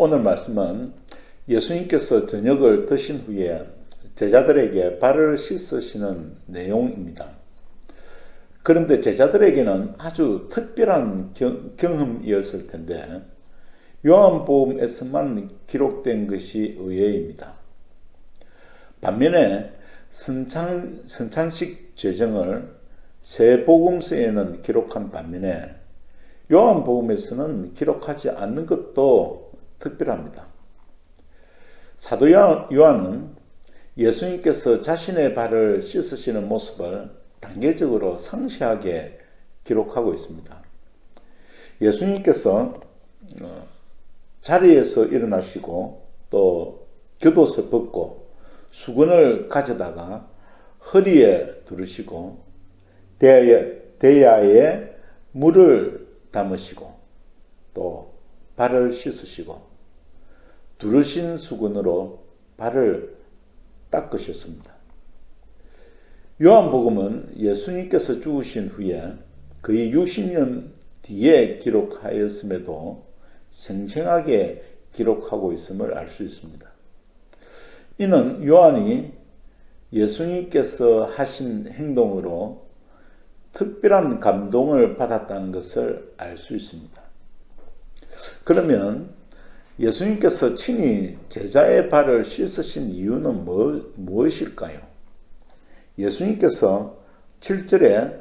오늘 말씀은 예수님께서 저녁을 드신 후에 제자들에게 발을 씻으시는 내용입니다. 그런데 제자들에게는 아주 특별한 경험이었을 텐데 요한복음에서만 기록된 것이 의외입니다. 반면에 성찬식 제정을 세 복음서에는 기록한 반면에 요한복음에서는 기록하지 않는 것도 특별합니다. 사도 요한은 예수님께서 자신의 발을 씻으시는 모습을 단계적으로 상세하게 기록하고 있습니다. 예수님께서 자리에서 일어나시고 또 겉옷을 벗고 수건을 가져다가 허리에 두르시고 대야에 물을 담으시고 또 발을 씻으시고 두르신 수건으로 발을 닦으셨습니다. 요한복음은 예수님께서 죽으신 후에 거의 60년 뒤에 기록하였음에도 생생하게 기록하고 있음을 알 수 있습니다. 이는 요한이 예수님께서 하신 행동으로 특별한 감동을 받았다는 것을 알 수 있습니다. 그러면 예수님께서 친히 제자의 발을 씻으신 이유는 무엇일까요? 예수님께서 7절에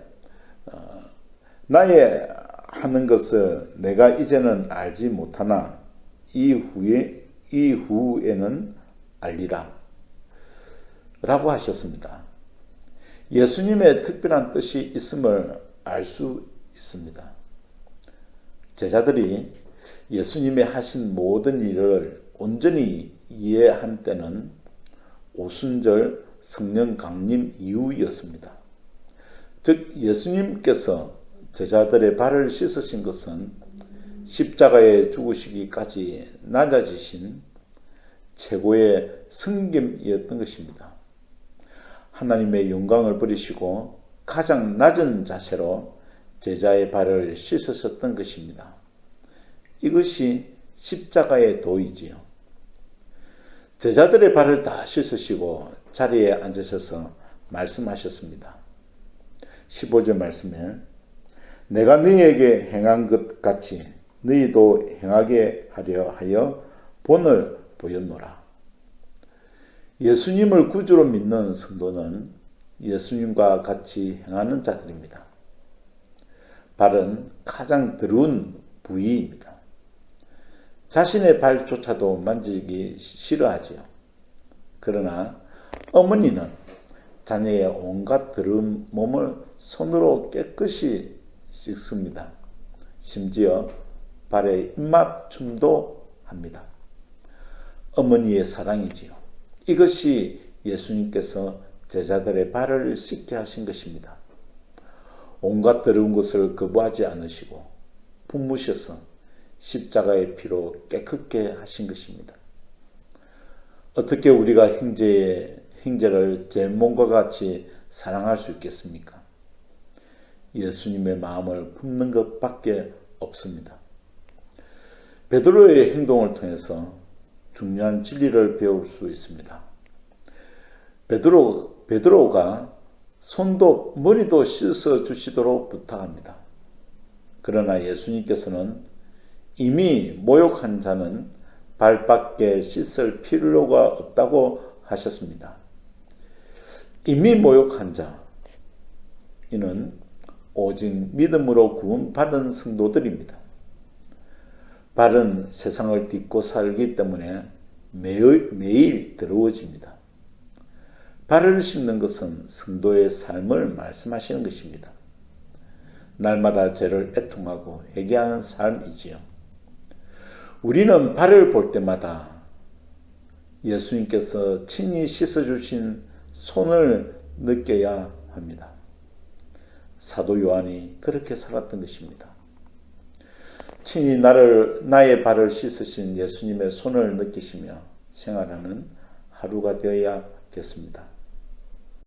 나의 하는 것을 내가 이제는 알지 못하나 이후에는 알리라 라고 하셨습니다. 예수님의 특별한 뜻이 있음을 알 수 있습니다. 제자들이 예수님의 하신 모든 일을 온전히 이해한 때는 오순절 성령 강림 이후였습니다. 즉 예수님께서 제자들의 발을 씻으신 것은 십자가에 죽으시기까지 낮아지신 최고의 승김이었던 것입니다. 하나님의 영광을 버리시고 가장 낮은 자세로 제자의 발을 씻으셨던 것입니다. 이것이 십자가의 도이지요. 제자들의 발을 다 씻으시고 자리에 앉으셔서 말씀하셨습니다. 15절 말씀에 내가 너희에게 행한 것 같이 너희도 행하게 하려 하여 본을 보였노라. 예수님을 구주로 믿는 성도는 예수님과 같이 행하는 자들입니다. 발은 가장 더러운 부위입니다. 자신의 발조차도 만지기 싫어하지요. 그러나 어머니는 자녀의 온갖 더러운 몸을 손으로 깨끗이 씻습니다. 심지어 발에 입맞춤도 합니다. 어머니의 사랑이지요. 이것이 예수님께서 제자들의 발을 씻게 하신 것입니다. 온갖 더러운 것을 거부하지 않으시고 품으셔서 십자가의 피로 깨끗게 하신 것입니다. 어떻게 우리가 형제를 제 몸과 같이 사랑할 수 있겠습니까? 예수님의 마음을 품는 것밖에 없습니다. 베드로의 행동을 통해서 중요한 진리를 배울 수 있습니다. 베드로가 손도 머리도 씻어 주시도록 부탁합니다. 그러나 예수님께서는 이미 모욕한 자는 발밖에 씻을 필요가 없다고 하셨습니다. 이미 모욕한 자, 이는 오직 믿음으로 구원받은 성도들입니다. 발은 세상을 딛고 살기 때문에 매일 더러워집니다. 발을 씻는 것은 성도의 삶을 말씀하시는 것입니다. 날마다 죄를 애통하고 회개하는 삶이지요. 우리는 발을 볼 때마다 예수님께서 친히 씻어주신 손을 느껴야 합니다. 사도 요한이 그렇게 살았던 것입니다. 친히 나의 발을 씻으신 예수님의 손을 느끼시며 생활하는 하루가 되어야겠습니다.